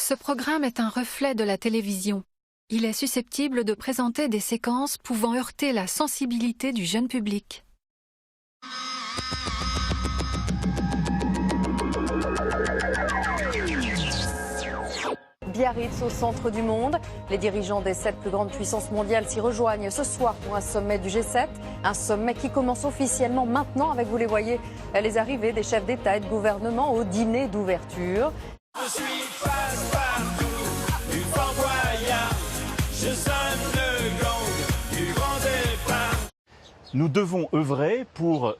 Ce programme est un reflet de la télévision. Il est susceptible de présenter des séquences pouvant heurter la sensibilité du jeune public. Biarritz au centre du monde. Les dirigeants des 7 plus grandes puissances mondiales s'y rejoignent ce soir pour un sommet du G7. Un sommet qui commence officiellement maintenant avec, vous les voyez, les arrivées des chefs d'État et de gouvernement au dîner d'ouverture. Je suis passe-partout du Fort Boyard. Je sonne le gong du grand départ. Nous devons œuvrer pour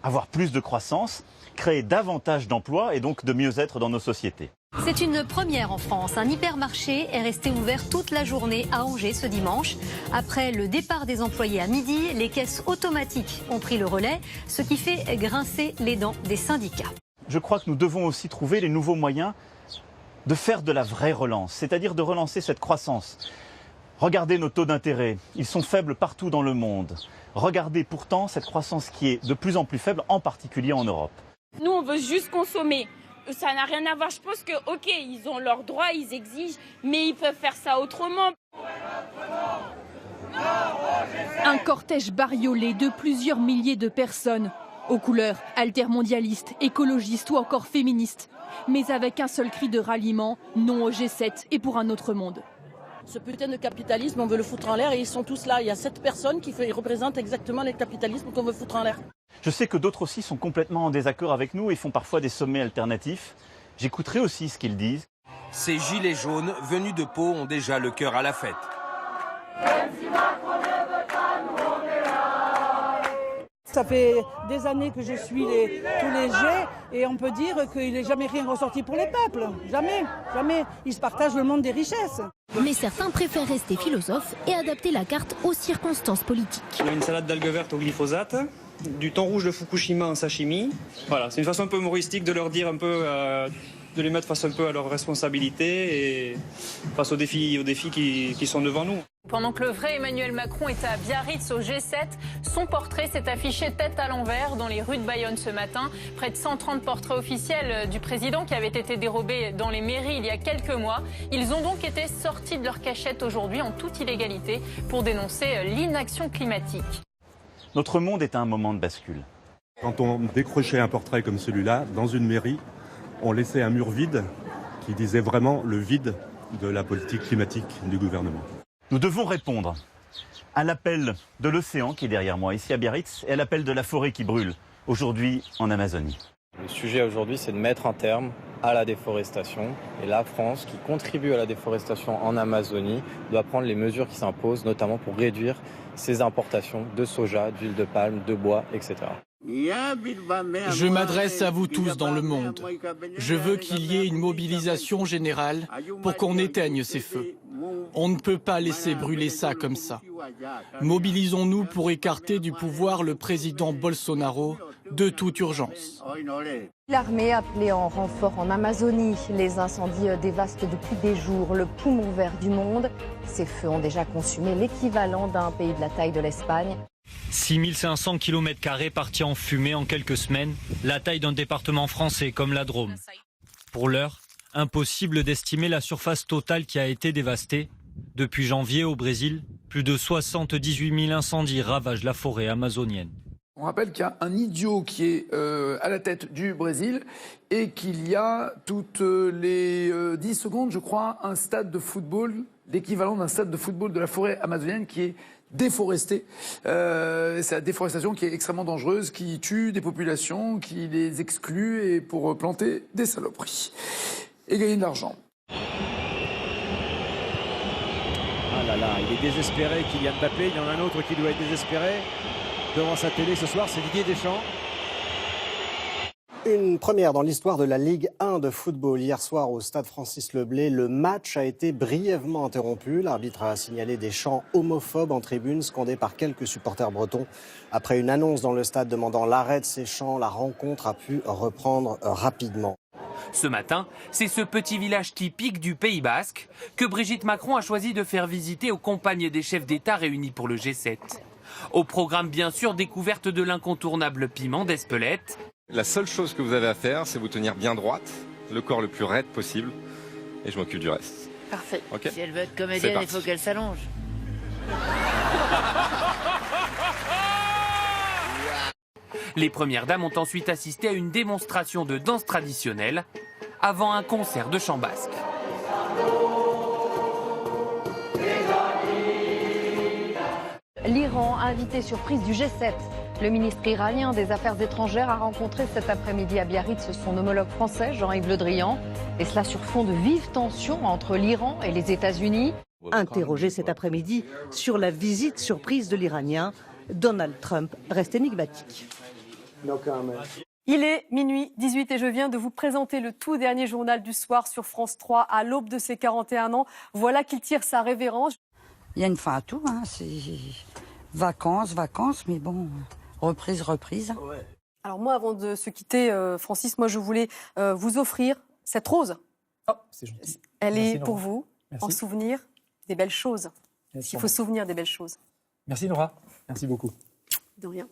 avoir plus de croissance, créer davantage d'emplois et donc de mieux-être dans nos sociétés. C'est une première en France. Un hypermarché est resté ouvert toute la journée à Angers ce dimanche. Après le départ des employés à midi, les caisses automatiques ont pris le relais, ce qui fait grincer les dents des syndicats. Je crois que nous devons aussi trouver les nouveaux moyens de faire de la vraie relance, c'est-à-dire de relancer cette croissance. Regardez nos taux d'intérêt, ils sont faibles partout dans le monde. Regardez pourtant cette croissance qui est de plus en plus faible, en particulier en Europe. Nous, on veut juste consommer. Ça n'a rien à voir. Je pense que, ok, ils ont leurs droits, ils exigent, mais ils peuvent faire ça autrement. Un cortège bariolé de plusieurs milliers de personnes, aux couleurs altermondialistes, écologistes ou encore féministes, mais avec un seul cri de ralliement, non au G7 et pour un autre monde. Ce putain de capitalisme, on veut le foutre en l'air et ils sont tous là. Il y a 7 personnes qui représentent exactement le capitalisme qu'on veut foutre en l'air. Je sais que d'autres aussi sont complètement en désaccord avec nous et font parfois des sommets alternatifs. J'écouterai aussi ce qu'ils disent. Ces gilets jaunes venus de Pau ont déjà le cœur à la fête. Ça fait des années que je suis tous les jets et on peut dire qu'il n'est jamais rien ressorti pour les peuples. Jamais, jamais. Ils se partagent le monde des richesses. Mais certains préfèrent rester philosophes et adapter la carte aux circonstances politiques. On a une salade d'algues vertes au glyphosate, du thon rouge de Fukushima en sashimi. Voilà, c'est une façon un peu humoristique de leur dire un peu, de les mettre face un peu à leurs responsabilités et face aux défis qui sont devant nous. Pendant que le vrai Emmanuel Macron était à Biarritz au G7, son portrait s'est affiché tête à l'envers dans les rues de Bayonne ce matin. Près de 130 portraits officiels du président qui avaient été dérobés dans les mairies il y a quelques mois. Ils ont donc été sortis de leur cachette aujourd'hui en toute illégalité pour dénoncer l'inaction climatique. Notre monde est à un moment de bascule. Quand on décrochait un portrait comme celui-là dans une mairie, on laissait un mur vide qui disait vraiment le vide de la politique climatique du gouvernement. Nous devons répondre à l'appel de l'océan qui est derrière moi, ici à Biarritz, et à l'appel de la forêt qui brûle, aujourd'hui en Amazonie. Le sujet aujourd'hui, c'est de mettre un terme à la déforestation. Et la France, qui contribue à la déforestation en Amazonie, doit prendre les mesures qui s'imposent, notamment pour réduire ses importations de soja, d'huile de palme, de bois, etc. Je m'adresse à vous tous dans le monde. Je veux qu'il y ait une mobilisation générale pour qu'on éteigne ces feux. On ne peut pas laisser brûler ça comme ça. Mobilisons-nous pour écarter du pouvoir le président Bolsonaro de toute urgence. L'armée appelée en renfort en Amazonie. Les incendies dévastent depuis des jours le poumon vert du monde. Ces feux ont déjà consumé l'équivalent d'un pays de la taille de l'Espagne. 6500 km² partis en fumée en quelques semaines, la taille d'un département français comme la Drôme. Pour l'heure, impossible d'estimer la surface totale qui a été dévastée. Depuis janvier au Brésil, plus de 78 000 incendies ravagent la forêt amazonienne. On rappelle qu'il y a un idiot qui est à la tête du Brésil et qu'il y a toutes les 10 secondes, je crois, un stade de football, l'équivalent d'un stade de football de la forêt amazonienne qui est déforestée. C'est la déforestation qui est extrêmement dangereuse, qui tue des populations, qui les exclut et pour planter des saloperies et gagner de l'argent. Ah là là, il est désespéré, Kylian Mbappé. Il y en a un autre qui doit être désespéré devant sa télé ce soir, c'est Didier Deschamps. Une première dans l'histoire de la Ligue 1 de football. Hier soir au stade Francis Leblay, le match a été brièvement interrompu. L'arbitre a signalé des chants homophobes en tribune, scandés par quelques supporters bretons. Après une annonce dans le stade demandant l'arrêt de ces chants, la rencontre a pu reprendre rapidement. Ce matin, c'est ce petit village typique du Pays Basque que Brigitte Macron a choisi de faire visiter aux compagnes des chefs d'État réunis pour le G7. Au programme, bien sûr, découverte de l'incontournable piment d'Espelette. La seule chose que vous avez à faire, c'est vous tenir bien droite, le corps le plus raide possible, et je m'occupe du reste. Parfait. Okay. Si elle veut être comédienne, il faut qu'elle s'allonge. Les premières dames ont ensuite assisté à une démonstration de danse traditionnelle avant un concert de chant basque. L'Iran, invité surprise du G7. Le ministre iranien des Affaires étrangères a rencontré cet après-midi à Biarritz son homologue français, Jean-Yves Le Drian. Et cela sur fond de vives tensions entre l'Iran et les États-Unis. Interrogé cet après-midi sur la visite surprise de l'Iranien, Donald Trump reste énigmatique. Il est minuit 18 et je viens de vous présenter le tout dernier journal du soir sur France 3 à l'aube de ses 41 ans. Voilà qu'il tire sa révérence. Il y a une fin à tout, hein. C'est vacances, mais bon, reprise. Alors moi, avant de se quitter, Francis, moi je voulais vous offrir cette rose. Oh, c'est gentil. Elle Merci, est pour Nora. vous, Merci. en souvenir des belles choses. Merci, Il faut se souvenir des belles choses. Merci Nora, merci beaucoup. De rien.